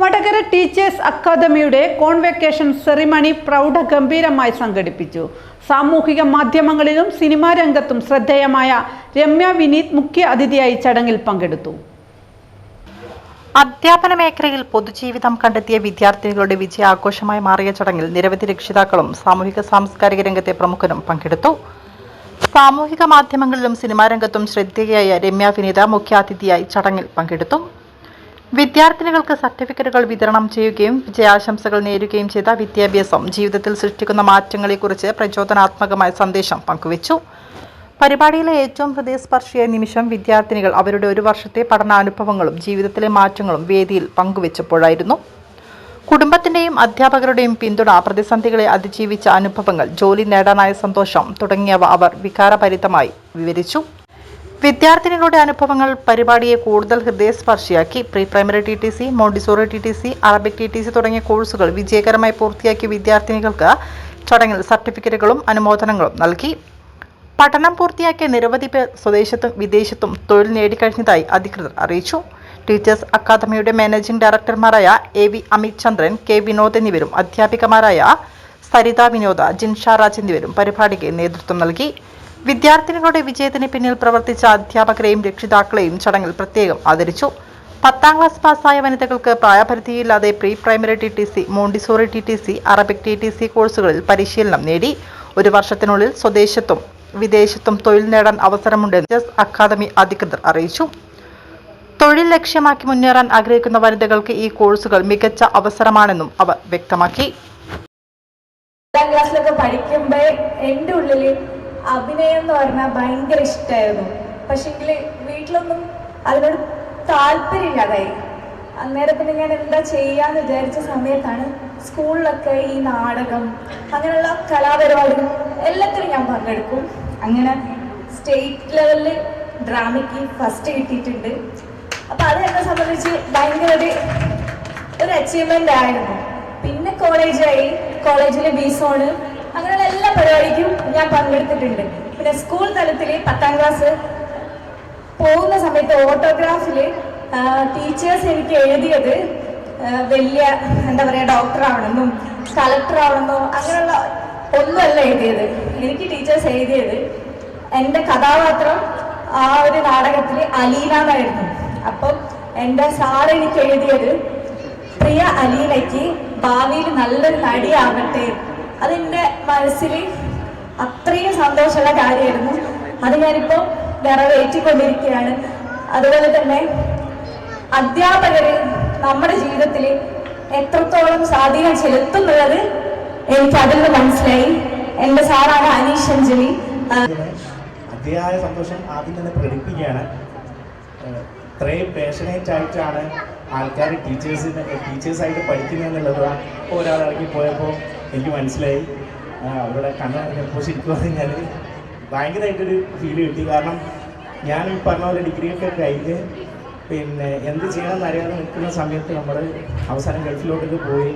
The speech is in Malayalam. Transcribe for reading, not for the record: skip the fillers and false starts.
വടകര ടീച്ചേഴ്സ് അക്കാദമിയുടെ കോൺവെക്കേഷൻ സെറിമണി പ്രൗഢഗംഭീരമായി സംഘടിപ്പിച്ചു. സാമൂഹിക മാധ്യമങ്ങളിലും സിനിമാ രംഗത്തും ശ്രദ്ധേയമായ രമ്യ വിനീത് മുഖ്യ അതിഥിയായി ചടങ്ങിൽ പങ്കെടുത്തു. അധ്യാപന മേഖലയിൽ പൊതുജീവിതം കണ്ടെത്തിയ വിദ്യാർത്ഥികളുടെ വിജയാഘോഷമായി മാറിയ ചടങ്ങിൽ നിരവധി രക്ഷിതാക്കളും സാമൂഹിക സാംസ്കാരിക രംഗത്തെ പ്രമുഖരും പങ്കെടുത്തു. സാമൂഹിക മാധ്യമങ്ങളിലും സിനിമാ രംഗത്തും ശ്രദ്ധേയയായ രമ്യ വിനീത മുഖ്യാതിഥിയായി ചടങ്ങിൽ പങ്കെടുത്തു. വിദ്യാർത്ഥിനികൾക്ക് സർട്ടിഫിക്കറ്റുകൾ വിതരണം ചെയ്യുകയും വിജയാശംസകൾ നേരുകയും ചെയ്ത വിദ്യാഭ്യാസം ജീവിതത്തിൽ സൃഷ്ടിക്കുന്ന മാറ്റങ്ങളെക്കുറിച്ച് പ്രചോദനാത്മകമായ സന്ദേശം പങ്കുവച്ചു. പരിപാടിയിലെ ഏറ്റവും ഹൃദയസ്പർശിയായ നിമിഷം വിദ്യാർത്ഥിനികൾ അവരുടെ ഒരു വർഷത്തെ പഠനാനുഭവങ്ങളും ജീവിതത്തിലെ മാറ്റങ്ങളും വേദിയിൽ പങ്കുവച്ചപ്പോഴായിരുന്നു. കുടുംബത്തിൻ്റെയും അധ്യാപകരുടെയും പിന്തുണ, പ്രതിസന്ധികളെ അതിജീവിച്ച അനുഭവങ്ങൾ, ജോലി നേടാനായ സന്തോഷം തുടങ്ങിയവ അവർ വികാരഭരിതമായി വിവരിച്ചു. വിദ്യാർത്ഥിനികളുടെ അനുഭവങ്ങൾ പരിപാടിയെ കൂടുതൽ ഹൃദയസ്പർശിയാക്കി. Pre primary TTC, Montessori TTC, Arabic TTC തുടങ്ങിയ കോഴ്സുകൾ വിജയകരമായി പൂർത്തിയാക്കിയ വിദ്യാർത്ഥിനികൾക്ക് ചടങ്ങിൽ സർട്ടിഫിക്കറ്റുകളും അനുമോദനങ്ങളും നൽകി. പഠനം പൂർത്തിയാക്കിയ നിരവധി പേർ സ്വദേശത്തും വിദേശത്തും തൊഴിൽ നേടിക്കഴിഞ്ഞതായി അധികൃതർ അറിയിച്ചു. ടീച്ചേഴ്സ് അക്കാദമിയുടെ മാനേജിംഗ് ഡയറക്ടർമാരായ AV അമിത് ചന്ദ്രൻ, K വിനോദ് എന്നിവരും അധ്യാപികമാരായ സരിത വിനോദ, ജിൻഷ രാജ് എന്നിവരും പരിപാടിക്ക് നേതൃത്വം നൽകി. വിദ്യാർത്ഥിനികളുടെ വിജയത്തിന് പിന്നിൽ പ്രവർത്തിച്ച അധ്യാപകരെയും രക്ഷിതാക്കളെയും ചടങ്ങിൽ പ്രത്യേകം ആദരിച്ചു. 10ാം ക്ലാസ് പാസ്സായ വനിതകൾക്ക് പ്രായപരിധിയില്ലാതെ pre primary TTC, Montessori TTC, Arabic TTC കോഴ്സുകളിൽ പരിശീലനം നേടി. ഒരു വർഷത്തിനുള്ളിൽ സ്വദേശത്തും വിദേശത്തും തൊഴിൽ നേടാൻ അവസരമുണ്ടെന്ന് ടീച്ചേഴ്സ് അക്കാദമി അധികൃതർ അറിയിച്ചു. തൊഴിൽ ലക്ഷ്യമാക്കി മുന്നേറാൻ ആഗ്രഹിക്കുന്ന വനിതകൾക്ക് ഈ കോഴ്സുകൾ മികച്ച അവസരമാണെന്നും അവർ വ്യക്തമാക്കി. ക്ലാസ്സിലൊക്കെ പഠിക്കുമ്പോൾ എൻ്റെ ഉള്ളിൽ അഭിനയം എന്ന് പറഞ്ഞാൽ ഭയങ്കര ഇഷ്ടമായിരുന്നു. പക്ഷെങ്കിൽ വീട്ടിലൊന്നും അതിനോട് താല്പര്യമില്ലാതായി. അന്നേരം പിന്നെ ഞാൻ എന്താ ചെയ്യാന്ന് വിചാരിച്ച സമയത്താണ് സ്കൂളിലൊക്കെ ഈ നാടകം, അങ്ങനെയുള്ള കലാപരിപാടികൾ എല്ലാത്തിലും ഞാൻ പങ്കെടുക്കും. അങ്ങനെ സ്റ്റേറ്റ് ലെവലിൽ ഡ്രാമയ്ക്ക് ഫസ്റ്റ് കിട്ടിയിട്ടുണ്ട്. അപ്പം അത് എന്നെ സംബന്ധിച്ച് ഭയങ്കര ഒരു അച്ചീവ്മെൻ്റ് ആയിരുന്നു. പിന്നെ കോളേജിലെ ബീസോണ് അങ്ങനെയുള്ള എല്ലാ പരിപാടിക്കും ഞാൻ പങ്കെടുത്തിട്ടുണ്ട്. പിന്നെ സ്കൂൾ തലത്തിൽ 10ാം ക്ലാസ് പോകുന്ന സമയത്ത് ഓട്ടോഗ്രാഫിൽ ടീച്ചേഴ്സ് എനിക്ക് എഴുതിയത് വലിയ എന്താ പറയുക ഡോക്ടർ ആവണമെന്നും കളക്ടർ ആവണമെന്നോ അങ്ങനെയുള്ള ഒന്നുമല്ല എഴുതിയത്. എനിക്ക് ടീച്ചേഴ്സ് എഴുതിയത് എൻ്റെ കഥാപാത്രം ആ ഒരു നാടകത്തിൽ അലീന എന്നായിരുന്നു. അപ്പം എൻ്റെ സാറ് എനിക്ക് എഴുതിയത് പ്രിയ അലീനയ്ക്ക് ഭാവിയിൽ നല്ലൊരു നടിയാവട്ടെ. അതെൻ്റെ മനസ്സിൽ അത്രയും സന്തോഷമുള്ള കാര്യമായിരുന്നു. അത് ഞാനിപ്പോൾ നിറവേറ്റിക്കൊണ്ടിരിക്കുകയാണ്. അതുപോലെ തന്നെ അധ്യാപകർ നമ്മുടെ ജീവിതത്തിൽ എത്രത്തോളം സ്വാധീനം ചെലുത്തുന്നുള്ളത് എനിക്ക് അതിൽ നിന്ന് മനസ്സിലായി. എൻ്റെ സാറാണ് അനീഷ് അഞ്ജലി. അതിയായ സന്തോഷം ആദ്യം തന്നെ പ്രകടിപ്പിക്കുകയാണ്. ഇത്രയും പാഷനേറ്റ് ആയിട്ടാണ് ആൾക്കാർ ടീച്ചേഴ്സായിട്ട് പഠിക്കുന്നതെന്നുള്ളത് ഒരാൾ ഇറങ്ങി പോയപ്പോൾ എനിക്ക് മനസ്സിലായി. അവരുടെ കണ്ണപ്പോൾ ശരിക്കും പറഞ്ഞാൽ ഭയങ്കരമായിട്ടൊരു ഫീല് കിട്ടി. കാരണം ഞാൻ ഈ പറഞ്ഞ പോലെ ഡിഗ്രിയൊക്കെ കഴിഞ്ഞ് പിന്നെ എന്ത് ചെയ്യണമെന്ന് അറിയാതെ നിൽക്കുന്ന സമയത്ത് നമ്മൾ അവസാനം ഗൾഫിലോട്ടൊക്കെ പോയി